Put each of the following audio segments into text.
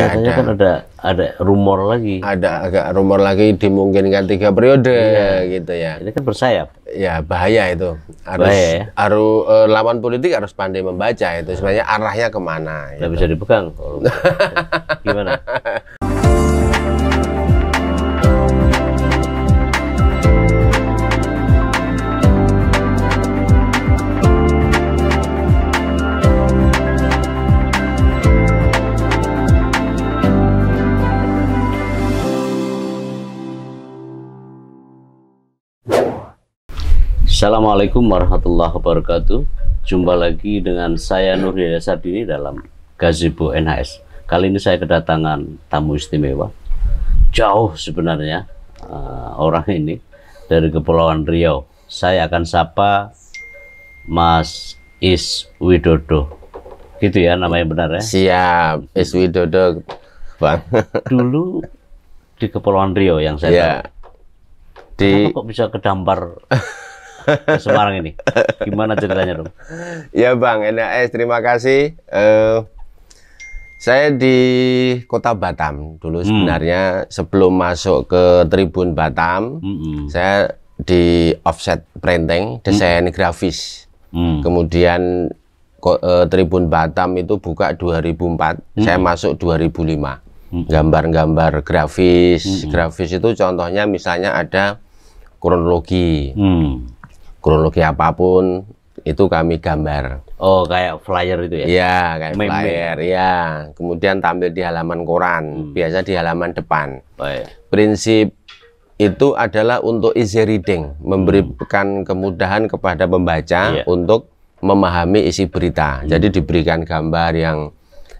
Kelihatannya kan ada rumor lagi. Ada agak rumor lagi dimungkinkan 3 periode gitu ya. Ini kan bersayap. Ya bahaya itu. Harus lawan politik harus pandai membaca itu sebenarnya arahnya kemana. Nggak bisa dipegang. Gimana? Assalamualaikum warahmatullahi wabarakatuh. Jumpa lagi dengan saya Nur Hidayat Sardini dalam Gazebo NHS. Kali ini saya kedatangan tamu istimewa. Jauh sebenarnya orang ini dari Kepulauan Riau. Saya akan sapa Mas Is Widodo. Gitu ya namanya benar ya? Siap, Is Widodo, Bang. Dulu di Kepulauan Riau yang saya tahu. Kenapa kok bisa kedampar ke Semarang ini? Gimana ceritanya dong? Ya Bang, NHS terima kasih. Saya di Kota Batam dulu sebenarnya sebelum masuk ke Tribun Batam. Saya di offset printing, desain grafis. Kemudian Tribun Batam itu buka 2004, saya masuk 2005. Gambar-gambar grafis. Grafis itu contohnya misalnya ada kronologi. Kronologi apapun itu kami gambar. Oh, kayak flyer itu ya? Iya, kayak flyer. Ya, kemudian tampil di halaman koran, biasa di halaman depan. Baik. Prinsip itu adalah untuk easy reading, memberikan kemudahan kepada pembaca untuk memahami isi berita. Jadi diberikan gambar yang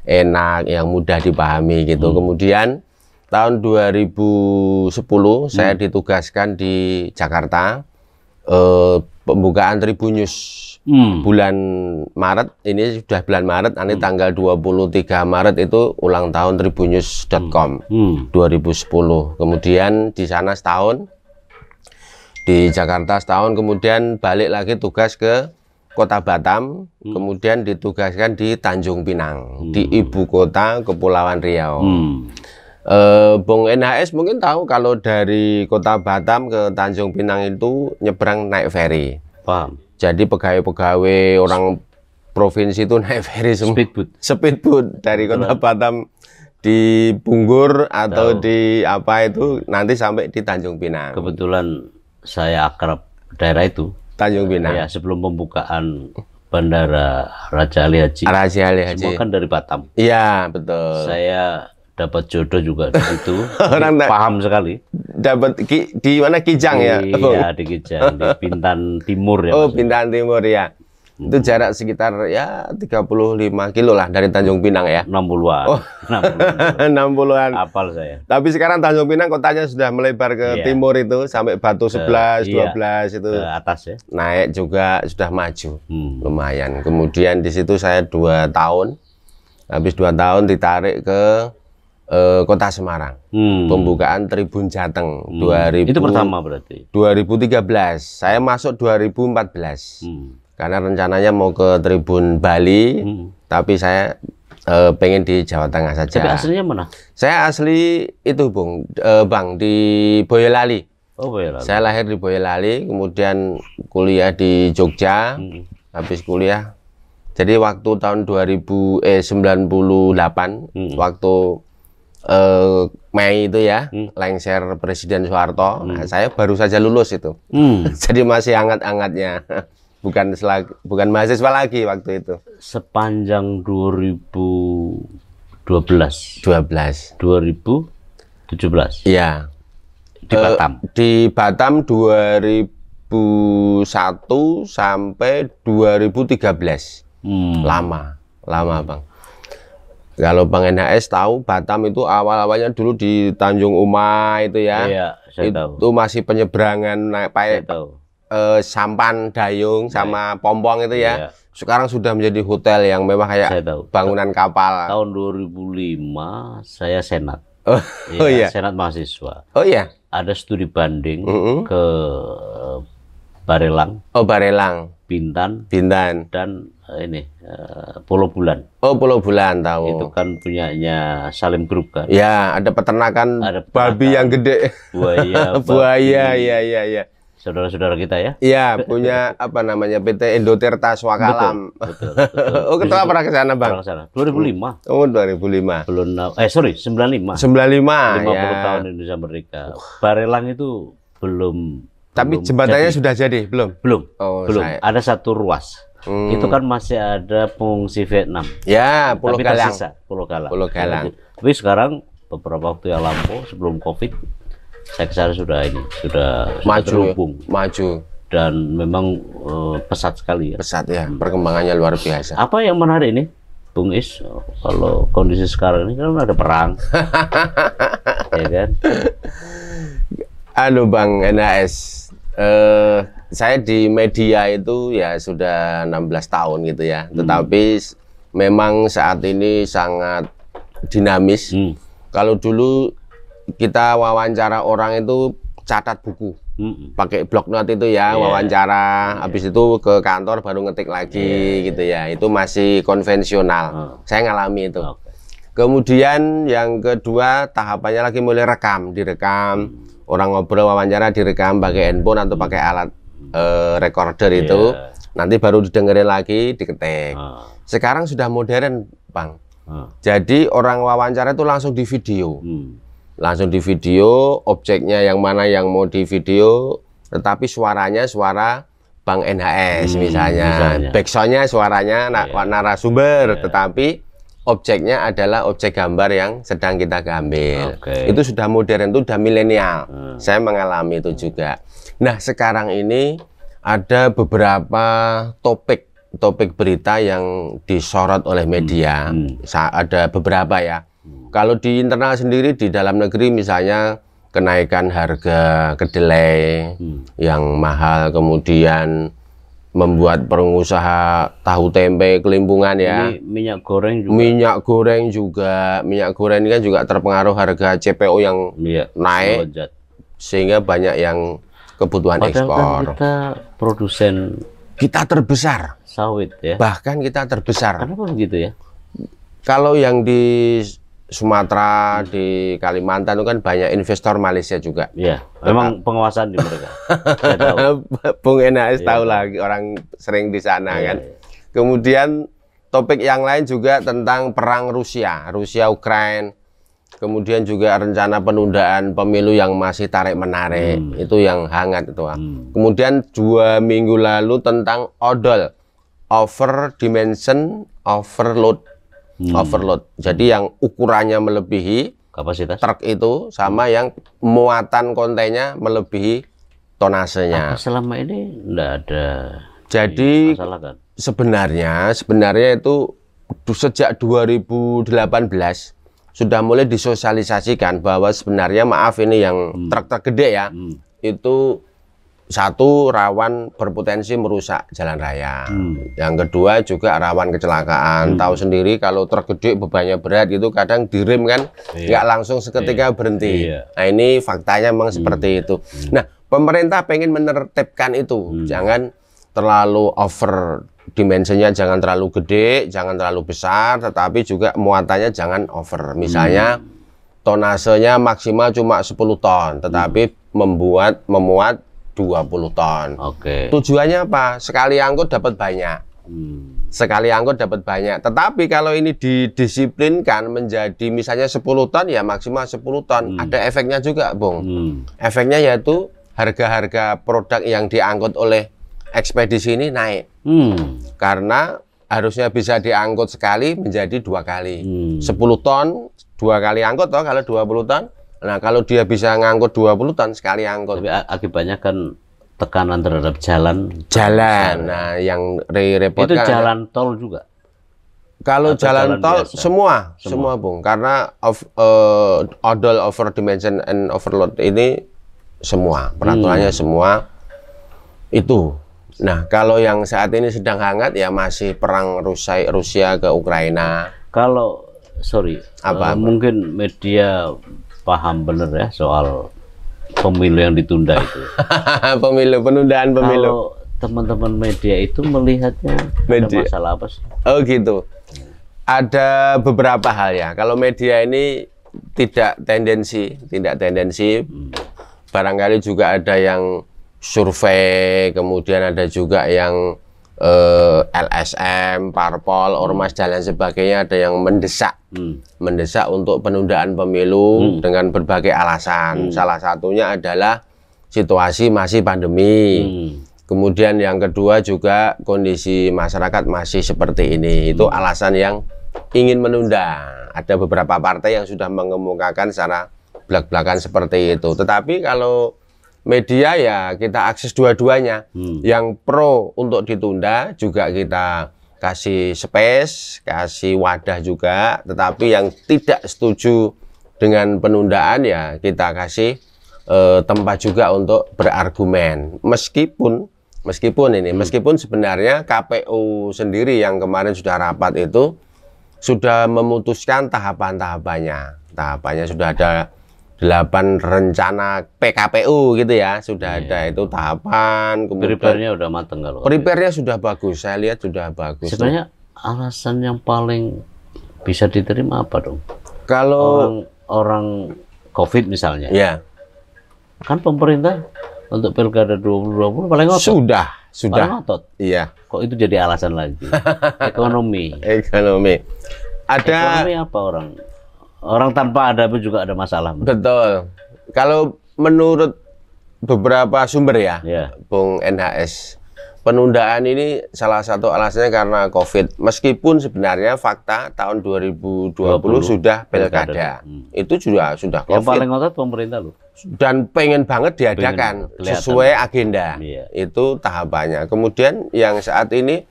enak, yang mudah dipahami gitu. Kemudian tahun 2010 saya ditugaskan di Jakarta. Pembukaan Tribun News bulan Maret, ini sudah bulan Maret, nanti tanggal 23 Maret itu ulang tahun tribunnews.com 2010. Kemudian di sana setahun, di Jakarta setahun, kemudian balik lagi tugas ke Kota Batam, kemudian ditugaskan di Tanjung Pinang, di ibu kota Kepulauan Riau. Bung NHS mungkin tahu kalau dari Kota Batam ke Tanjung Pinang itu nyebrang naik ferry. Paham. Jadi pegawai-pegawai orang provinsi itu naik ferry semua. Speedboat dari Kota Batam di Bunggur atau di apa itu nanti sampai di Tanjung Pinang. Kebetulan saya akrab daerah itu. Tanjung Pinang. Ya, sebelum pembukaan Bandara Raja Ali Haji. Semua kan dari Batam. Iya, betul. Saya dapat jodoh juga di situ. Paham sekali. Dapat di mana Kijang ya? Iya, di Kijang, di Bintan Timur ya. Oh, Bintan Timur ya. Itu jarak sekitar ya 35 kilo lah dari Tanjung Pinang ya. 60-an. Oh, 60-an. Apal saya. Tapi sekarang Tanjung Pinang kotanya sudah melebar ke timur itu sampai Batu 11, 12 itu. Ke atas ya. Naik juga sudah maju. Lumayan. Kemudian di situ saya 2 tahun. Habis 2 tahun ditarik ke Kota Semarang, pembukaan Tribun Jateng 2000. Itu pertama berarti? 2013, saya masuk 2014. Karena rencananya mau ke Tribun Bali, tapi saya pengen di Jawa Tengah saja. Tapi aslinya mana? Saya asli itu Bang, di Boyolali. Oh, Boyolali. Saya lahir di Boyolali, kemudian kuliah di Jogja, habis kuliah. Jadi waktu tahun 98, waktu Mei itu ya, lengser Presiden Soeharto, nah, saya baru saja lulus itu. Jadi masih hangat-hangatnya. Bukan mahasiswa lagi waktu itu. Sepanjang 2017. 2017. Iya. Di Batam. Di Batam 2001 sampai 2013. Lama Bang. Kalau Bang NHS tahu, Batam itu awal-awalnya dulu di Tanjung Uma itu ya. Iya, saya tahu. Itu masih penyeberangan naik pakai sampan, dayung, sama pompong itu ya. Sekarang sudah menjadi hotel yang memang kayak bangunan kapal. Tahun 2005 saya senat. Iya. Senat mahasiswa. Oh iya. Ada studi banding ke Barelang. Oh, Barelang. Bintan. Bintan. Dan ini Pulau Bulan. Oh, Pulau Bulan tahu. Itu kan punyanya Salim Group kan. Ya, ada peternakan babi yang gede. Buaya. Buaya, ya. Saudara-saudara kita ya. Iya, punya apa namanya PT Indotirta Swakalam. Betul. Oh, ketua pernah ke sana, Bang? Pernah ke sana. 2005. Oh, 2005. Belum 95. 95 50 ya. tahun Indonesia Merdeka. Barelang itu belum. Tapi jembatannya sudah jadi, belum? Belum. Oh, belum. Ada satu ruas. Itu kan masih ada pengungsi Vietnam. Ya, Pulau Tapi Galang. tersisa, Pulau Galang. Pulau Galang. Tapi sekarang beberapa waktu yang lampau sebelum Covid, saya kesana sudah Maju, terhubung. Maju. Dan memang pesat sekali ya. Pesat ya, perkembangannya luar biasa. Apa yang menarik ini, Bung Is? Kalau kondisi sekarang ini kan ada perang, ya kan? Bang NHS, saya di media itu ya sudah 16 tahun gitu ya. Tetapi memang saat ini sangat dinamis. Kalau dulu kita wawancara orang itu catat buku, pakai bloknot itu ya, wawancara. Habis itu ke kantor baru ngetik lagi gitu ya. Itu masih konvensional. Saya ngalami itu. Kemudian yang kedua tahapannya lagi mulai direkam. Orang ngobrol wawancara direkam pakai handphone atau pakai alat recorder itu. Nanti baru didengerin lagi, diketik. Sekarang sudah modern, Bang. Jadi orang wawancara itu langsung di video. Langsung di video, objeknya yang mana yang mau di video, tetapi suaranya suara Bang NHS misalnya. Backsoundnya suaranya narasumber, tetapi objeknya adalah objek gambar yang sedang kita gambar. Itu sudah modern, itu sudah milenial. Saya mengalami itu juga. Nah, sekarang ini ada beberapa topik berita yang disorot oleh media. Ada beberapa ya. Kalau di internal sendiri, di dalam negeri misalnya kenaikan harga kedelai yang mahal, kemudian membuat pengusaha tahu tempe kelimpungan ya. Ini minyak goreng juga. Minyak goreng ini kan juga terpengaruh harga CPO yang naik, sehingga banyak yang kebutuhan ekspor. Kan kita produsen, kita terbesar sawit ya. Bahkan kita terbesar. Kenapa begitu ya? Kalau yang di Sumatera, di Kalimantan itu kan banyak investor Malaysia juga. Iya, memang penguasaan di mereka. Bung NHS tahu lagi, orang sering di sana kan. Kemudian topik yang lain juga tentang perang Rusia Ukraina. Kemudian juga rencana penundaan pemilu yang masih tarik-menarik. Itu yang hangat itu. Kemudian 2 minggu lalu tentang odol, over dimension overload. Jadi yang ukurannya melebihi kapasitas truk itu, sama yang muatan kontennya melebihi tonasenya. Selama ini enggak ada. Jadi masalah, kan? sebenarnya itu sejak 2018 sudah mulai disosialisasikan bahwa sebenarnya maaf ini yang truk-truk gede ya, itu satu, rawan berpotensi merusak jalan raya. Yang kedua juga rawan kecelakaan. Tahu sendiri kalau truk gede bebannya berat itu kadang direm kan, nggak langsung seketika berhenti. Nah, ini faktanya memang seperti itu. Nah, pemerintah pengen menertibkan itu. Jangan terlalu over dimensinya, jangan terlalu gede, jangan terlalu besar, tetapi juga muatannya jangan over. Misalnya tonasenya maksimal cuma 10 ton, tetapi memuat 20 ton. Tujuannya apa? Sekali angkut dapat banyak. Sekali angkut dapat banyak. Tetapi kalau ini didisiplinkan menjadi misalnya 10 ton, ya maksimal 10 ton. Ada efeknya juga, Bung. Efeknya yaitu harga-harga produk yang diangkut oleh ekspedisi ini naik. Karena harusnya bisa diangkut sekali menjadi 2 kali. 10 ton, 2 kali angkut toh kalau 20 ton. Nah, kalau dia bisa ngangkut 20 ton sekali angkut. Tapi akibatnya kan tekanan terhadap jalan. Nah, yang repotkan. Itu jalan tol juga. Kalau jalan tol biasa? semua Bung. Karena odol, over dimension and overload ini semua peraturannya semua itu. Nah, kalau yang saat ini sedang hangat ya masih perang Rusia ke Ukraina. Kalau mungkin media paham bener ya soal pemilu yang ditunda itu. Pemilu, penundaan pemilu. Kalau teman-teman media itu melihatnya ada masalah apa sih? Oh gitu. Ada beberapa hal ya. Kalau media ini tidak tendensi. Barangkali juga ada yang survei, kemudian ada juga yang LSM, parpol, ormas dan lain sebagainya, ada yang mendesak untuk penundaan pemilu dengan berbagai alasan. Salah satunya adalah situasi masih pandemi. Kemudian yang kedua juga kondisi masyarakat masih seperti ini. Itu alasan yang ingin menunda. Ada beberapa partai yang sudah mengemukakan secara belak-belakan seperti itu. Tetapi kalau media ya kita akses dua-duanya. Yang pro untuk ditunda juga kita kasih space, kasih wadah juga. Tetapi yang tidak setuju dengan penundaan ya kita kasih tempat juga untuk berargumen. Meskipun sebenarnya KPU sendiri yang kemarin sudah rapat itu sudah memutuskan tahapan-tahapannya. Tahapannya sudah ada 8 rencana PKPU gitu ya, sudah ada itu tahapan. Kemudian prepare-nya udah matang kalau. Prepare-nya sudah bagus, saya lihat sudah bagus. Sebenarnya alasan yang paling bisa diterima apa dong? Kalau orang COVID misalnya. Ya. Kan pemerintah untuk Pilkada 2020 paling ngotot. Sudah. Paling ngotot. Iya. Kok itu jadi alasan lagi? Ekonomi. Ada ekonomi apa orang tanpa ada pun juga ada masalah. Betul. Kalau menurut beberapa sumber ya, Bung NHS, penundaan ini salah satu alasannya karena COVID. Meskipun sebenarnya fakta tahun 2020 sudah pilkada. Itu juga sudah COVID. Yang paling ngotot pemerintah loh. Dan pengen banget diadakan sesuai agenda. Itu tahapannya. Kemudian yang saat ini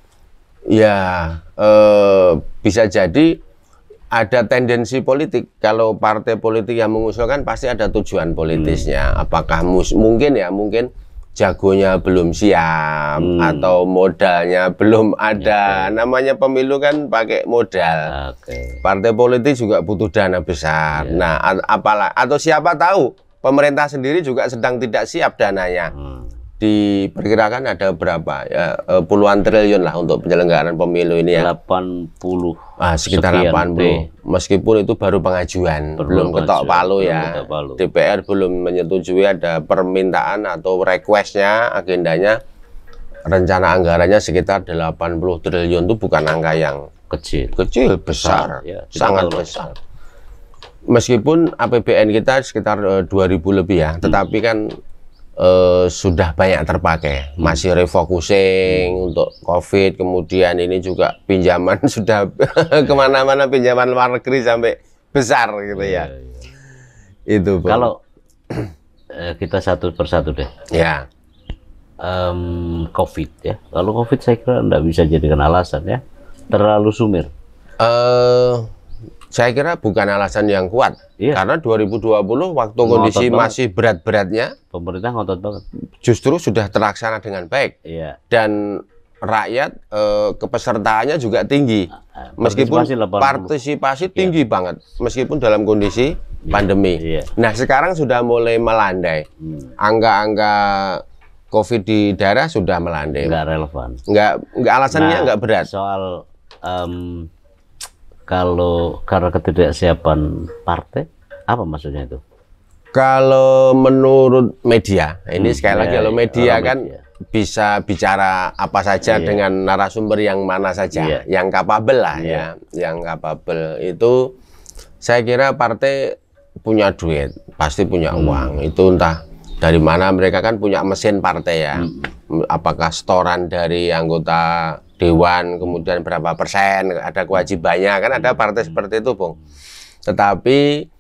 ya bisa jadi ada tendensi politik. Kalau partai politik yang mengusulkan pasti ada tujuan politisnya. Apakah mungkin jagonya belum siap atau modalnya belum ada. Namanya pemilu kan pakai modal. Partai politik juga butuh dana besar. Nah, atau siapa tahu pemerintah sendiri juga sedang tidak siap dananya. Diperkirakan ada berapa ya, puluhan triliun lah untuk penyelenggaraan pemilu ini ya. 80 sekitar 80. Meskipun itu baru pengajuan, belum ketok palu ya. DPR belum menyetujui, ada permintaan atau requestnya, agendanya, rencana anggarannya sekitar 80 triliun. Itu bukan angka yang kecil, besar, sangat besar. Meskipun APBN kita sekitar 2.000 lebih ya, tetapi kan sudah banyak terpakai, masih refocusing untuk COVID, kemudian ini juga pinjaman sudah kemana-mana, pinjaman luar negeri sampai besar gitu ya. Itu Bang. Kalau kita satu persatu deh. Ya. COVID ya. Kalau COVID saya kira enggak bisa jadikan alasan ya. Terlalu sumir. Saya kira bukan alasan yang kuat, karena 2020 waktu kondisi masih berat-beratnya, pemerintah ngotot banget. Justru sudah terlaksana dengan baik, dan rakyat kepesertaannya juga tinggi, meskipun partisipasi tinggi banget, meskipun dalam kondisi pandemi. Nah sekarang sudah mulai melandai, angka-angka COVID di daerah sudah melandai. Nggak relevan. Nggak alasannya nggak berat. Soal kalau karena ketidaksiapan partai, apa maksudnya itu? Kalau menurut media, ini sekali lagi kalau media kan bisa bicara apa saja dengan narasumber yang mana saja, yang kapabel lah ya, yang kapabel itu saya kira partai punya duit, pasti punya uang, itu entah dari mana, mereka kan punya mesin partai ya, apakah setoran dari anggota dewan, kemudian berapa persen, ada kewajibannya, kan ada partai seperti itu, Bung. Tetapi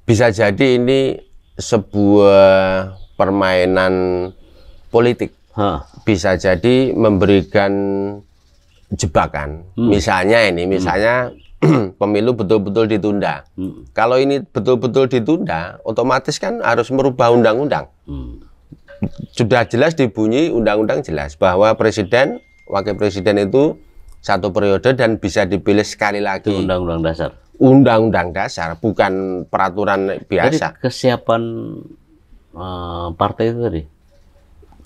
bisa jadi ini sebuah permainan politik, bisa jadi memberikan jebakan. Misalnya pemilu betul-betul ditunda. Kalau ini betul-betul ditunda, otomatis kan harus merubah undang-undang. Sudah jelas dibunyi undang-undang jelas bahwa presiden, wakil presiden itu 1 periode dan bisa dipilih sekali lagi. Undang-undang dasar. undang-undang dasar, bukan peraturan biasa. Jadi kesiapan partai itu tadi?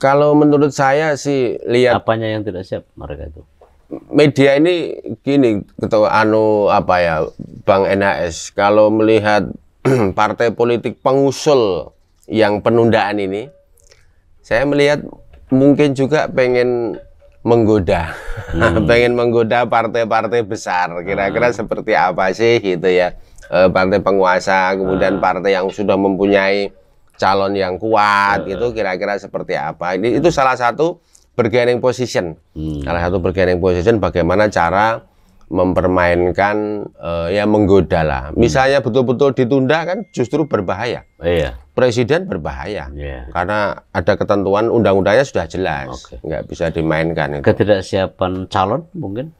Kalau menurut saya sih lihat apanya yang tidak siap mereka itu? Media ini gini, ketua Bang NHS, kalau melihat partai politik pengusul yang penundaan ini, saya melihat mungkin juga pengen menggoda, pengen menggoda partai-partai besar. Kira-kira seperti apa sih gitu ya, partai penguasa, kemudian partai yang sudah mempunyai calon yang kuat, itu kira-kira seperti apa. Itu salah satu bargaining position. Salah satu bargaining position bagaimana cara mempermainkan ya menggoda lah. Misalnya betul-betul ditunda kan justru berbahaya. Iya. Presiden berbahaya. Karena ada ketentuan undang-undangnya sudah jelas. Nggak bisa dimainkan itu. Ketidaksiapan calon mungkin?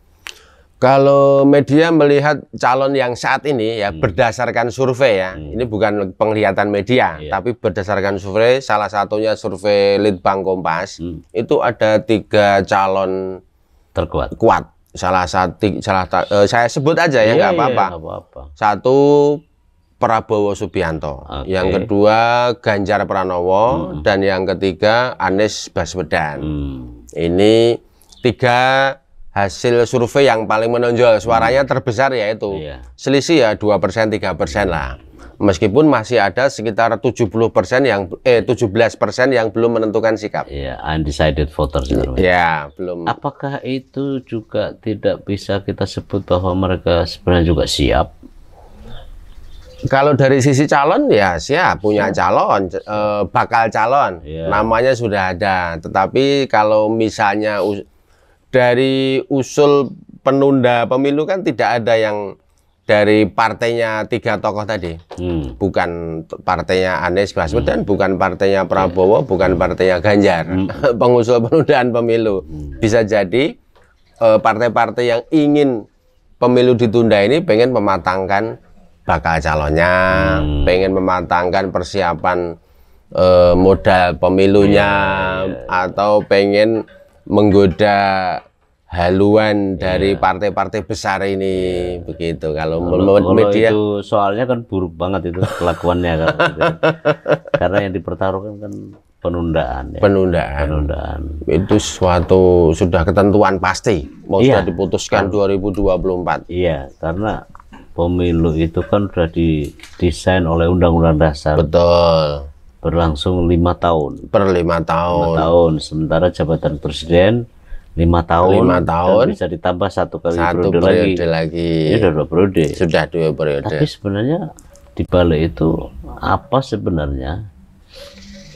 Kalau media melihat calon yang saat ini ya berdasarkan survei ya, ini bukan penglihatan media, tapi berdasarkan survei, salah satunya survei Litbang Kompas, itu ada 3 calon terkuat. Kuat. Saya sebut aja ya, nggak apa-apa. Satu Prabowo Subianto, yang kedua Ganjar Pranowo, dan yang ketiga Anies Baswedan. Ini 3 hasil survei yang paling menonjol, suaranya terbesar yaitu selisih ya 2%, 3% lah. Meskipun masih ada sekitar 17% yang belum menentukan sikap. Iya, undecided voters. Ya, belum. Apakah itu juga tidak bisa kita sebut bahwa mereka sebenarnya juga siap? Kalau dari sisi calon ya siap, punya calon, bakal calon, namanya sudah ada. Tetapi kalau misalnya dari usul penunda pemilu kan tidak ada yang dari partainya 3 tokoh tadi, bukan partainya Anies Baswedan, bukan partainya Prabowo, bukan partainya Ganjar, pengusul penundaan pemilu. Bisa jadi partai-partai yang ingin pemilu ditunda ini pengen mematangkan bakal calonnya, pengen mematangkan persiapan modal pemilunya, atau pengen menggoda haluan dari partai-partai besar ini, begitu. Kalau media itu soalnya kan buruk banget itu kelakuannya kan, gitu. Karena yang dipertaruhkan kan penundaan. Ya. Penundaan itu suatu sudah ketentuan pasti mau sudah diputuskan 2024. Iya, karena pemilu itu kan sudah didesain oleh Undang-Undang Dasar. Betul. Berlangsung 5 tahun. Per 5 tahun. 5 tahun. Sementara jabatan presiden 5 tahun. 5 tahun. Dan bisa ditambah 1 kali periode lagi. Ini udah 2 periode. Sudah 2 periode. Tapi sebenarnya di balik itu apa sebenarnya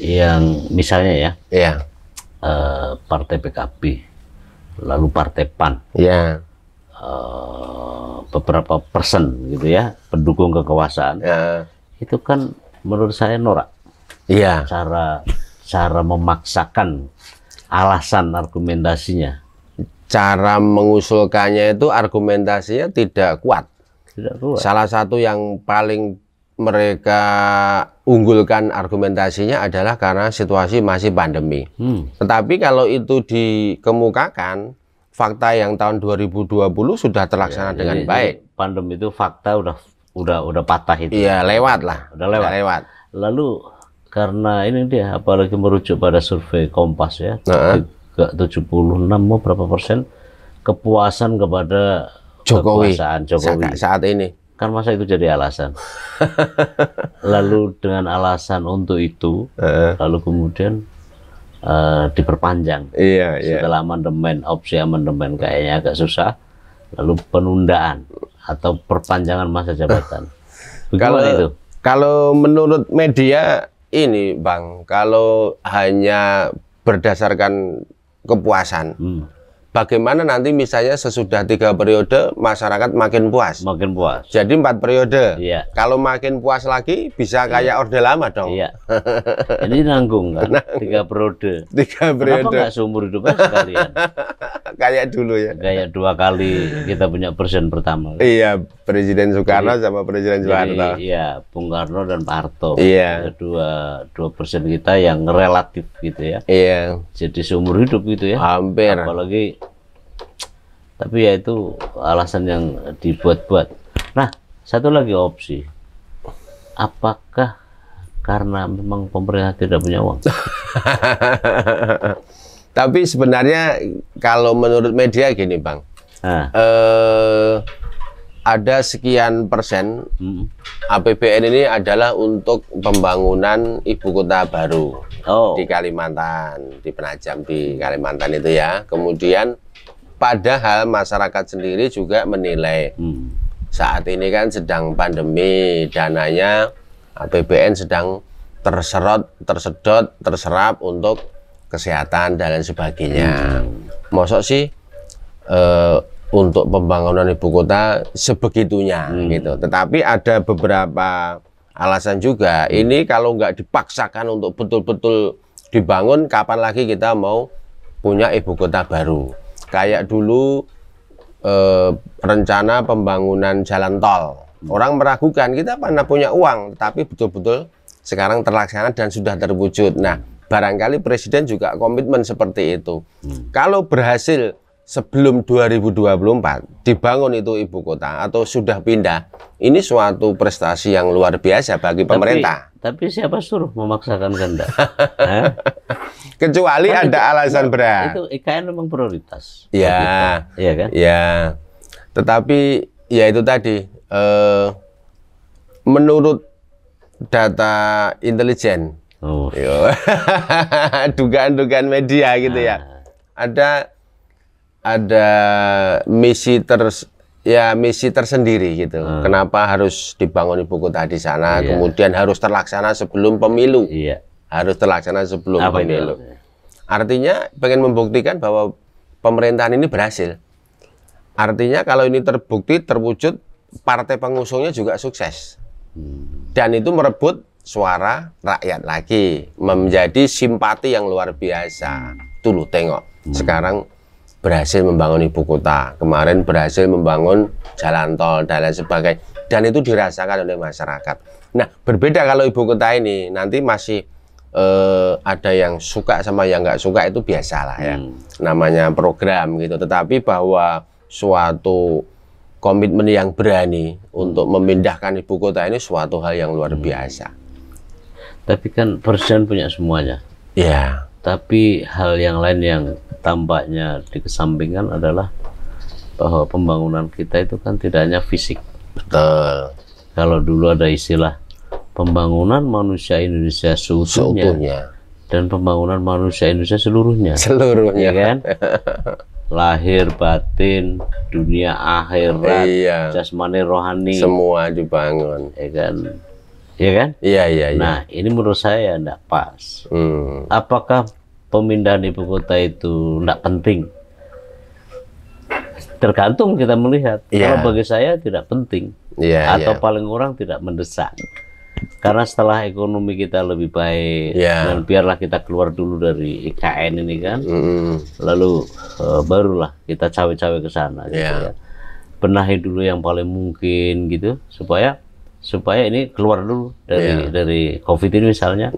yang misalnya ya? Partai PKB, lalu Partai PAN. Ya. Beberapa persen gitu ya pendukung kekuasaan. Itu kan menurut saya norak. Iya. Cara memaksakan alasan argumentasinya. Cara mengusulkannya itu argumentasinya tidak kuat. Tidak kuat. Salah satu yang paling mereka unggulkan argumentasinya adalah karena situasi masih pandemi. Tetapi kalau itu dikemukakan, fakta yang tahun 2020 sudah terlaksana dengan baik. Pandemi itu fakta udah patah itu. Iya, lewat lah. Udah lewat. Lalu karena ini dia apalagi merujuk pada survei Kompas ya, 76 mau berapa persen kepuasan kepada Jokowi saat ini. Kan masa itu jadi alasan. Lalu dengan alasan untuk itu, lalu kemudian diperpanjang. Setelah amandemen, opsi amandemen kayaknya agak susah. Lalu penundaan atau perpanjangan masa jabatan. Kalau menurut media ini, Bang, kalau hanya berdasarkan kepuasan, bagaimana nanti misalnya sesudah 3 periode masyarakat makin puas? Makin puas. Jadi 4 periode. Iya. Kalau makin puas lagi bisa kayak Orde Lama dong. Iya. Ini nanggung kan? 3 periode. 3 periode. Kenapa nggak seumur hidupnya sekalian? Kayak dulu ya. Kayak 2 kali kita punya presiden pertama. Iya, Presiden Soekarno sama Presiden Soeharto. Iya, Bung Karno dan Pak Harto. Iya. Dua presiden kita yang relatif gitu ya. Iya. Jadi seumur hidup gitu ya. Hampir. Apalagi, tapi ya itu alasan yang dibuat-buat. Nah, Satu lagi opsi, apakah karena memang pemerintah tidak punya uang? Tapi sebenarnya kalau menurut media gini Bang, ada sekian persen APBN ini adalah untuk pembangunan ibu kota baru di Kalimantan, di Penajam di Kalimantan itu ya. Kemudian padahal masyarakat sendiri juga menilai saat ini kan sedang pandemi, dananya APBN sedang terserap untuk kesehatan dan lain sebagainya. Mosok sih untuk pembangunan ibu kota sebegitunya gitu. Tetapi ada beberapa alasan juga. Ini kalau nggak dipaksakan untuk betul-betul dibangun, kapan lagi kita mau punya ibu kota baru? Kayak dulu rencana pembangunan jalan tol. Orang meragukan kita mana punya uang, tapi betul-betul sekarang terlaksana dan sudah terwujud. Nah, barangkali Presiden juga komitmen seperti itu. Kalau berhasil sebelum 2024 dibangun itu ibu kota atau sudah pindah, ini suatu prestasi yang luar biasa bagi pemerintah. Tapi siapa suruh memaksakan kehendak? Kecuali kan ada alasan berat. Itu IKN memang prioritas. Ya, iya kan? Ya. Tetapi ya itu tadi, menurut data intelijen, dugaan-dugaan media gitu ya, ada misi tersendiri gitu. Kenapa harus dibangun ibu kota di sana, kemudian harus terlaksana sebelum pemilu. Harus terlaksana sebelum pemilu. Artinya pengen membuktikan bahwa pemerintahan ini berhasil. Artinya kalau ini terbukti, terwujud, partai pengusungnya juga sukses. Dan itu merebut suara rakyat lagi, menjadi simpati yang luar biasa. Tuh lu tengok, sekarang berhasil membangun ibu kota, kemarin berhasil membangun jalan tol dan lain sebagainya, dan itu dirasakan oleh masyarakat. Nah, berbeda kalau ibu kota ini nanti masih ada yang suka sama yang nggak suka, itu biasalah ya, namanya program gitu. Tetapi bahwa suatu komitmen yang berani untuk memindahkan ibu kota ini suatu hal yang luar biasa. Tapi kan Presiden punya semuanya. Ya. Tapi hal yang lain yang tampaknya dikesampingkan adalah bahwa pembangunan kita itu kan tidak hanya fisik. Betul. Kalau dulu ada istilah pembangunan manusia Indonesia seutuhnya dan pembangunan manusia Indonesia seluruhnya. Seluruhnya, ya kan? Lahir, batin, dunia akhirat, jasmani, rohani, semua dibangun. Ya kan? Ya kan? Iya. Nah, ini menurut saya tidak pas. Apakah pemindahan ibu kota itu tidak penting? Tergantung kita melihat. Kalau bagi saya tidak penting, atau paling kurang tidak mendesak. Karena setelah ekonomi kita lebih baik, dan biarlah kita keluar dulu dari IKN ini kan, lalu barulah kita cawe-cawe ke sana. Gitu ya. Benahi dulu yang paling mungkin gitu, supaya ini keluar dulu dari COVID ini misalnya,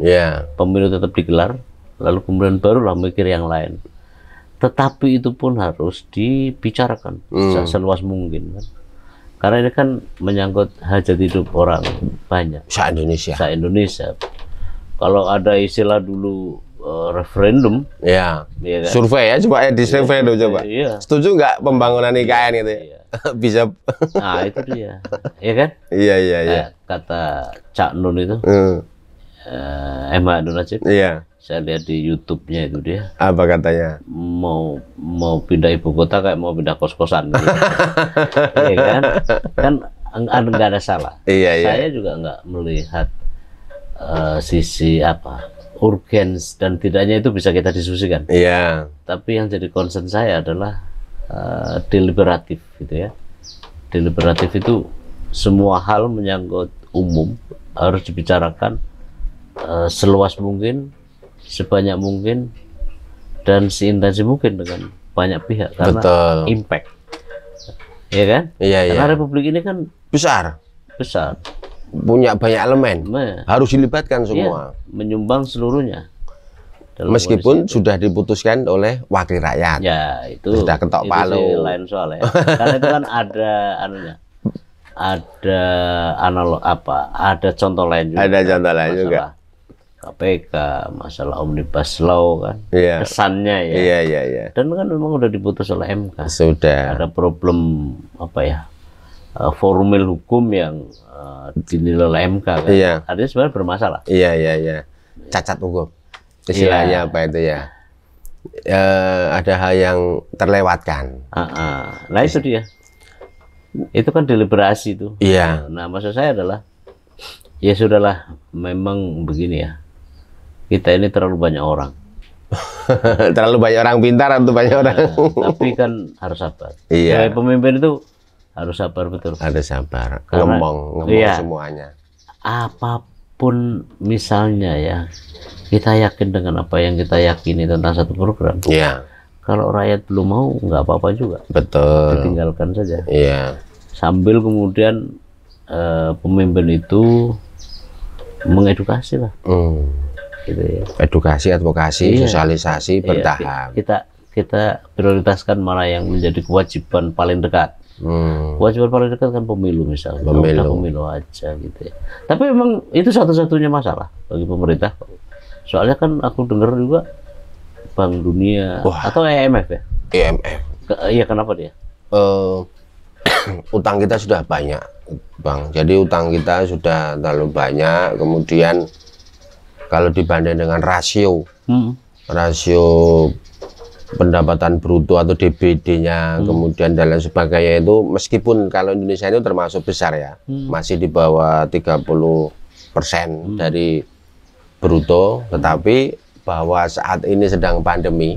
pemilu tetap digelar, lalu kemudian barulah mikir yang lain. Tetapi itu pun harus dibicarakan seluas mungkin kan. Karena ini kan menyangkut hajat hidup orang banyak. Se-Indonesia. Kalau ada istilah dulu referendum, kan? Survei ya, coba ya di survei dulu coba. Setuju nggak pembangunan IKN itu? Bisa. Nah itu dia, ya kan? Iya. Kata Cak Nun itu, Emma Nun Najib. Saya lihat di YouTube-nya itu dia. Apa katanya? Mau pindah ibu kota kayak mau pindah kos-kosan. Gitu. Iya kan? Kan nggak ada salah. Saya juga nggak melihat sisi urgens dan tidaknya itu bisa kita diskusikan. Tapi yang jadi concern saya adalah deliberatif gitu ya. Deliberatif itu semua hal menyangkut umum harus dibicarakan seluas mungkin, sebanyak mungkin, dan seintensif mungkin dengan banyak pihak karena impact, ya kan? Karena Republik ini kan besar, punya banyak elemen, harus dilibatkan semua, menyumbang seluruhnya. Meskipun sudah diputuskan oleh wakil rakyat, ya itu sudah ketok palu. Lain soal ya. Karena itu kan ada ada analog apa? Ada contoh lain juga. Ada contoh lain juga. KPK, masalah Omnibus Law kan, kesannya ya. Iya, iya, iya. Dan kan memang udah diputus oleh MK. Sudah. Ada problem apa ya? Formil hukum yang dinilai oleh MK kan. Iya. Artinya sebenarnya bermasalah. Iya, iya, iya. Cacat hukum. Istilahnya apa itu ya? Ada hal yang terlewatkan. Nah itu dia. Itu kan deliberasi itu. Iya. Nah maksud saya adalah, ya sudahlah, memang begini ya. Kita ini terlalu banyak orang. Terlalu banyak orang pintar atau banyak orang? Tapi kan harus sabar. Iya. Pemimpin itu harus sabar betul. Harus sabar. Karena, ngomong iya, semuanya. Apapun misalnya ya, kita yakin dengan apa yang kita yakini tentang satu program. Iya. Kalau rakyat belum mau, nggak apa-apa juga. Betul. Ditinggalkan saja. Iya. Sambil kemudian pemimpin itu mengedukasi lah. Gitu ya. Edukasi, advokasi, Iya. sosialisasi bertahap. Kita prioritaskan mana yang menjadi kewajiban paling dekat. Kewajiban paling dekat kan pemilu misalnya. Udah pemilu aja gitu ya. Tapi memang itu satu-satunya masalah bagi pemerintah. Soalnya kan aku dengar juga Bank Dunia atau IMF ya. IMF. Iya, kenapa dia? Utang kita sudah banyak, Bang. Jadi utang kita sudah terlalu banyak. Kemudian kalau dibanding dengan rasio pendapatan bruto atau DBD-nya, kemudian dan lain sebagainya itu, meskipun kalau Indonesia itu termasuk besar ya, masih di bawah 30% dari bruto, tetapi bahwa saat ini sedang pandemi,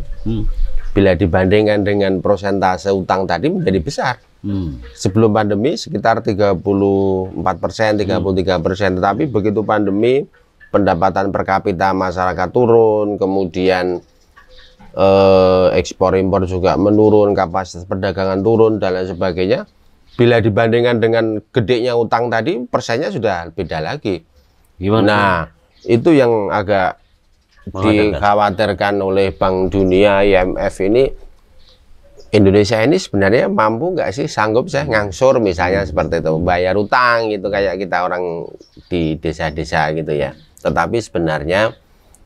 bila dibandingkan dengan persentase utang tadi menjadi besar. Sebelum pandemi sekitar 34%, 33%, tetapi begitu pandemi, pendapatan per kapita masyarakat turun, kemudian ekspor impor juga menurun, kapasitas perdagangan turun dan lain sebagainya. Bila dibandingkan dengan gedenya utang tadi, persennya sudah beda lagi. Gimana? Nah, itu yang agak dikhawatirkan oleh Bank Dunia, IMF ini. Indonesia ini sebenarnya mampu nggak sih, sanggup saya ngangsur misalnya seperti itu, bayar utang gitu kayak kita orang di desa-desa gitu ya. Tetapi sebenarnya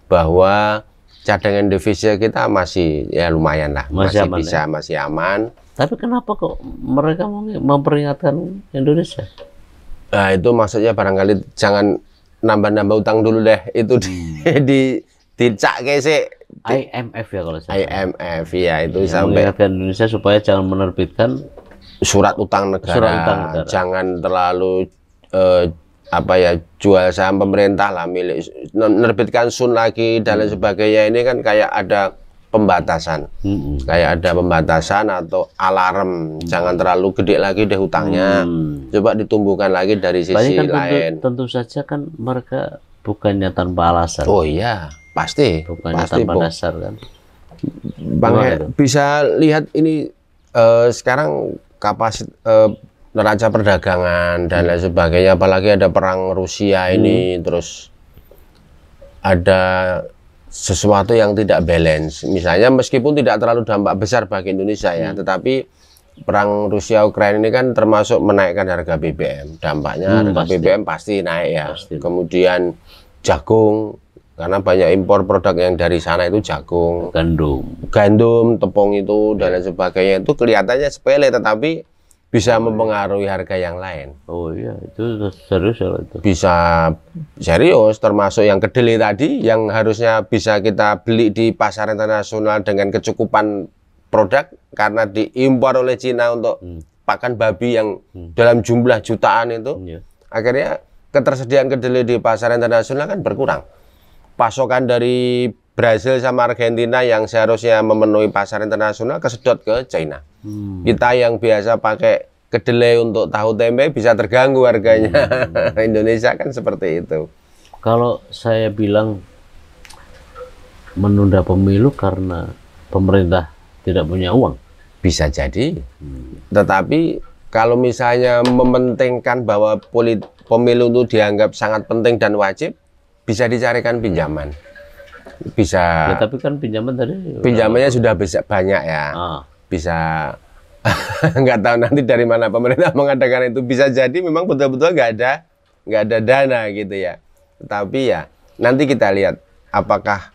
bahwa cadangan devisa kita masih ya lumayan lah, masih aman, bisa, ya? masih aman. Tapi kenapa kok mereka memperingatkan Indonesia? Nah itu maksudnya barangkali jangan nambah-nambah utang dulu deh, itu dicak sih. IMF ya kalau saya. IMF ya itu yang sampai mengingatkan Indonesia supaya jangan menerbitkan surat utang negara, jangan terlalu apa ya, jual saham pemerintah lah, milik, menerbitkan sun lagi dan lain sebagainya. Ini kan kayak ada pembatasan, kayak ada pembatasan atau alarm, jangan terlalu gede lagi deh hutangnya, coba ditumbuhkan lagi dari sisi kan lain. Tentu saja kan mereka bukannya tanpa alasan. Oh iya, pasti, bukannya pasti, tanpa dasar kan. Bang, bisa lihat ini sekarang kapasitas neraca perdagangan dan lain sebagainya, apalagi ada perang Rusia ini, terus ada sesuatu yang tidak balance. Misalnya meskipun tidak terlalu dampak besar bagi Indonesia ya, tetapi perang Rusia Ukraina ini kan termasuk menaikkan harga BBM. Dampaknya harga BBM pasti naik ya. Kemudian jagung, karena banyak impor produk yang dari sana itu jagung, gandum, tepung itu dan lain sebagainya, itu kelihatannya sepele tetapi bisa mempengaruhi harga yang lain. Oh iya, itu serius ya itu. Bisa serius, termasuk yang kedelai tadi yang harusnya bisa kita beli di pasar internasional dengan kecukupan produk, karena diimpor oleh Cina untuk pakan babi yang dalam jumlah jutaan itu, akhirnya ketersediaan kedelai di pasar internasional kan berkurang. Pasokan dari Brasil sama Argentina yang seharusnya memenuhi pasar internasional kesedot ke China. Kita yang biasa pakai kedelai untuk tahu tempe bisa terganggu harganya. Indonesia kan seperti itu. Kalau saya bilang menunda pemilu karena pemerintah tidak punya uang, bisa jadi. Tetapi kalau misalnya mementingkan bahwa pemilu itu dianggap sangat penting dan wajib, bisa dicarikan pinjaman. Bisa. Ya, tapi kan pinjaman tadi. Pinjamannya sudah bisa banyak ya. Bisa nggak tahu nanti dari mana pemerintah mengadakan itu. Bisa jadi memang betul-betul nggak ada dana gitu ya. Tapi ya nanti kita lihat apakah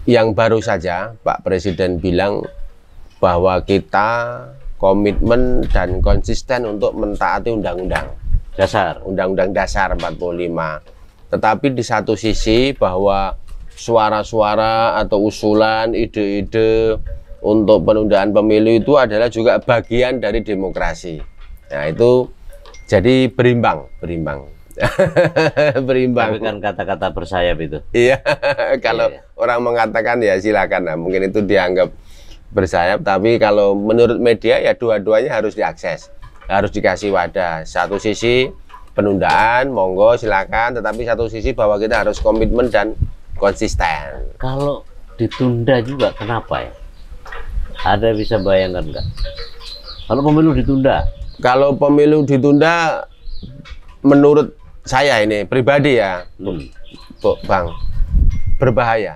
yang baru saja Pak Presiden bilang bahwa kita komitmen dan konsisten untuk mentaati Undang-Undang Dasar 45. Tetapi di satu sisi bahwa suara-suara atau usulan, ide-ide untuk penundaan pemilu itu adalah juga bagian dari demokrasi. Nah itu jadi berimbang. Tapi kan kata-kata bersayap itu. Iya, kalau orang mengatakan ya silakan. Nah, mungkin itu dianggap bersayap. Tapi kalau menurut media ya dua-duanya harus diakses, harus dikasih wadah. Satu sisi penundaan, monggo silakan. Tetapi satu sisi bahwa kita harus komitmen dan konsisten. Kalau ditunda juga kenapa ya? Ada bisa bayangkan nggak? Kalau pemilu ditunda? Kalau pemilu ditunda, menurut saya ini pribadi ya, Bang, berbahaya.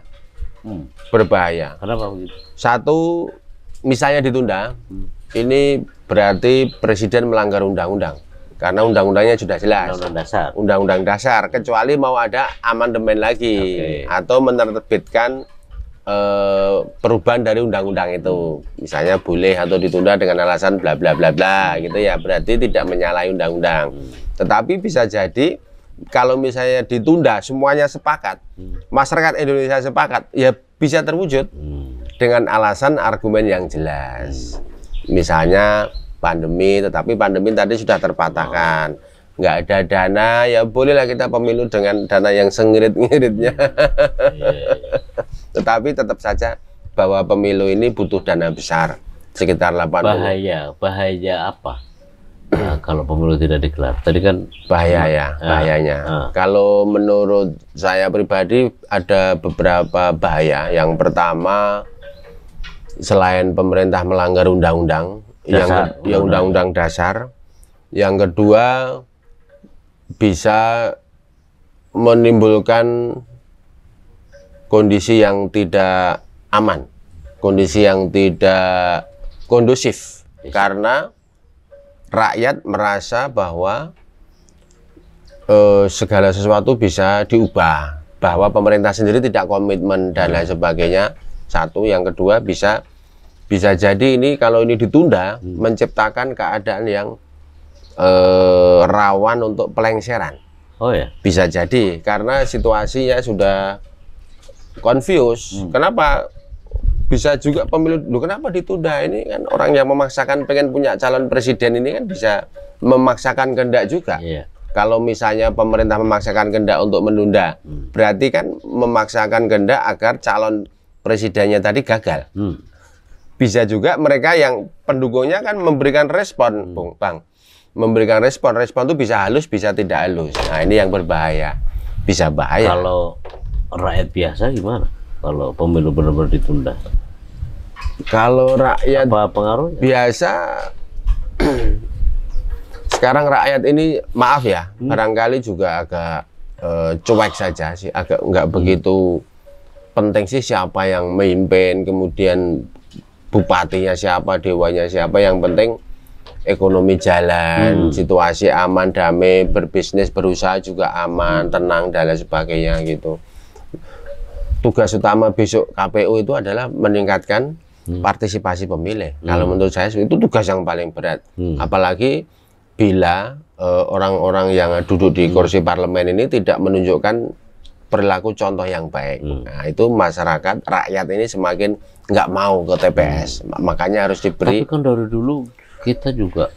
Berbahaya. Kenapa begitu? Satu, misalnya ditunda, ini berarti presiden melanggar undang-undang. Karena undang-undangnya sudah jelas. Undang-undang dasar. Kecuali mau ada amandemen lagi atau menerbitkan perubahan dari undang-undang itu, misalnya boleh atau ditunda dengan alasan bla bla bla bla gitu ya, berarti tidak menyalahi undang-undang. Tetapi bisa jadi kalau misalnya ditunda semuanya sepakat, masyarakat Indonesia sepakat, ya bisa terwujud dengan alasan argumen yang jelas. Misalnya pandemi, tetapi pandemi tadi sudah terpatahkan, nggak ada dana, ya bolehlah kita pemilu dengan dana yang sengirit-ngiritnya. Tetapi tetap saja bahwa pemilu ini butuh dana besar, sekitar 80. Bahaya apa? Nah, kalau pemilu tidak digelar, tadi kan bahayanya. Kalau menurut saya pribadi ada beberapa bahaya. Yang pertama, selain pemerintah melanggar undang-undang, undang-undang dasar, yang kedua bisa menimbulkan kondisi yang tidak aman, kondisi yang tidak kondusif, karena rakyat merasa bahwa segala sesuatu bisa diubah, bahwa pemerintah sendiri tidak komitmen dan lain sebagainya. Satu, yang kedua bisa jadi ini kalau ini ditunda menciptakan keadaan yang rawan untuk pelengseran. Oh ya, bisa jadi karena situasinya sudah confuse. Kenapa bisa juga pemilu? Kenapa ditunda? Ini kan orang yang memaksakan pengen punya calon presiden ini kan bisa memaksakan kehendak juga. Kalau misalnya pemerintah memaksakan kehendak untuk menunda, berarti kan memaksakan kehendak agar calon presidennya tadi gagal. Bisa juga mereka yang pendukungnya kan memberikan respon, Bang. Memberikan respon itu bisa halus, bisa tidak halus. Nah ini yang berbahaya, bisa bahaya. Kalau rakyat biasa gimana kalau pemilu benar-benar ditunda? Kalau rakyat apa pengaruhnya? Biasa sekarang rakyat ini maaf ya, barangkali juga agak cuek saja sih, agak nggak begitu penting sih siapa yang memimpin, kemudian bupatinya siapa, dewanya siapa, yang penting ekonomi jalan, situasi aman, damai, berbisnis, berusaha juga aman, tenang dan lain sebagainya gitu. Tugas utama besok KPU itu adalah meningkatkan partisipasi pemilih. Kalau menurut saya itu tugas yang paling berat. Apalagi bila orang-orang yang duduk di kursi parlemen ini tidak menunjukkan perilaku contoh yang baik. Nah, itu masyarakat, rakyat ini semakin nggak mau ke TPS. Makanya harus diberi. Tapi kan dari dulu kita juga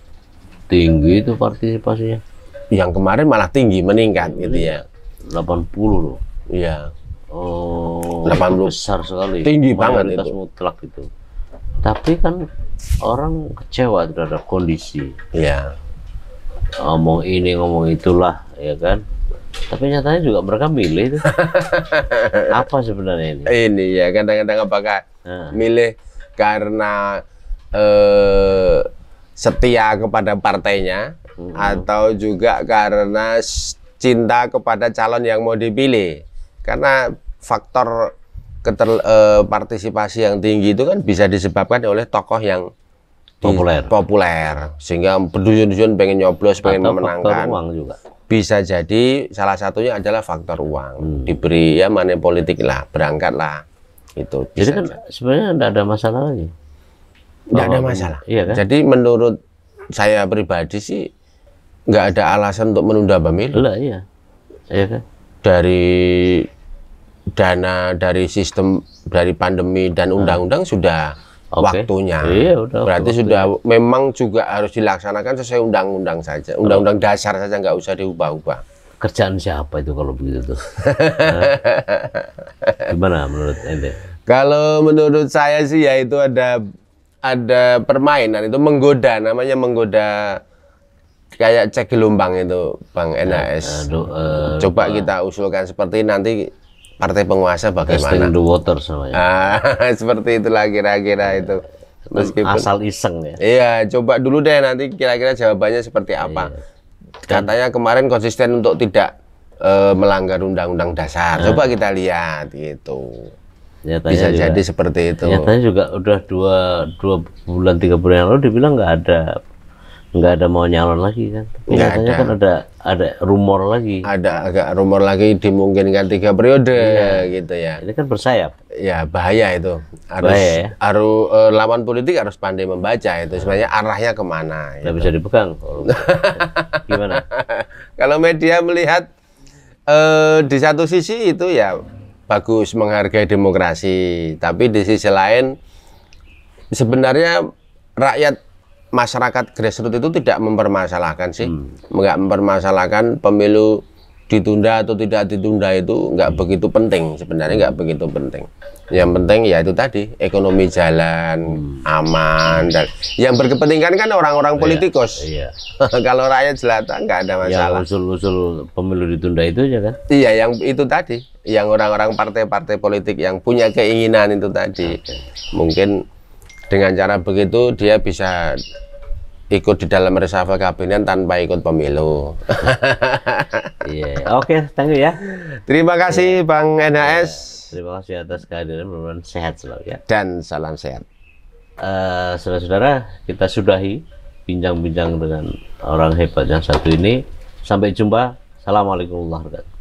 tinggi itu partisipasinya. Yang kemarin malah tinggi, meningkat gitu ya. 80 loh. Iya. Oh, 80 besar sekali. Tinggi banget itu. Mutlak itu. Tapi kan orang kecewa terhadap kondisi. Iya. Ngomong ini, ngomong itulah, ya kan. Tapi nyatanya juga mereka milih itu. Apa sebenarnya ini? Ini ya kadang-kadang apakah milih karena setia kepada partainya atau juga karena cinta kepada calon yang mau dipilih. Karena faktor partisipasi yang tinggi itu kan bisa disebabkan oleh tokoh yang populer sehingga berduyun-duyun pengen nyoblos, pengen memenangkan. Uang juga. Bisa jadi salah satunya adalah faktor uang. Diberi ya money politik lah, berangkat lah. Itu. Jadi kan sebenarnya tidak ada masalah lagi. Tidak ada masalah. Iya kan? Jadi menurut saya pribadi sih nggak ada alasan untuk menunda pemilu. Lah, iya. Iya kan? Dari dana, dari sistem, dari pandemi dan undang-undang sudah waktunya. Iya, udah berarti sudah memang juga harus dilaksanakan sesuai undang-undang saja. Undang-undang dasar saja nggak usah diubah-ubah. Kerjaan siapa itu kalau begitu tuh? Gimana menurut ente? Kalau menurut saya sih ya itu ada permainan, itu menggoda, namanya menggoda, kayak cek gelombang itu Bang NHS. Coba kita usulkan seperti nanti partai penguasa bagaimana? Testing the water namanya. Seperti itulah kira-kira itu. Meskipun asal iseng ya. Iya, coba dulu deh nanti kira-kira jawabannya seperti apa. Katanya kemarin konsisten untuk tidak melanggar undang-undang dasar. Coba kita lihat gitu. Nyatanya bisa juga, jadi seperti itu. Nyatanya juga udah dua bulan 3 bulan yang lalu dibilang nggak ada mau nyalon lagi kan. Nyatanya kan ada rumor lagi. Ada agak rumor lagi dimungkinkan 3 periode gitu ya. Ini kan bersayap. Ya bahaya itu. Harus lawan politik harus pandai membaca itu. Sebenarnya arahnya kemana. Nggak bisa dipegang. Gimana? Kalau media melihat di satu sisi itu ya bagus, menghargai demokrasi, tapi di sisi lain sebenarnya rakyat, masyarakat grassroots itu tidak mempermasalahkan sih, nggak mempermasalahkan pemilu ditunda atau tidak ditunda, itu nggak begitu penting sebenarnya, nggak begitu penting. Yang penting ya itu tadi, ekonomi jalan, aman, dan yang berkepentingan kan orang-orang politikus. Kalau rakyat jelata nggak ada masalah. Yang usul-usul pemilu ditunda itu aja kan? Iya, yang itu tadi, yang orang-orang partai-partai politik yang punya keinginan itu tadi. Mungkin dengan cara begitu dia bisa ikut di dalam reshuffle kabinet tanpa ikut pemilu. Oke, thank you ya. Terima kasih Bang NHS. Terima kasih atas kehadiran, mudah-mudahan sehat selalu ya. Dan salam sehat. Saudara-saudara, kita sudahi bincang-bincang dengan orang hebat yang satu ini. Sampai jumpa. Assalamualaikum warahmatullahi wabarakatuh.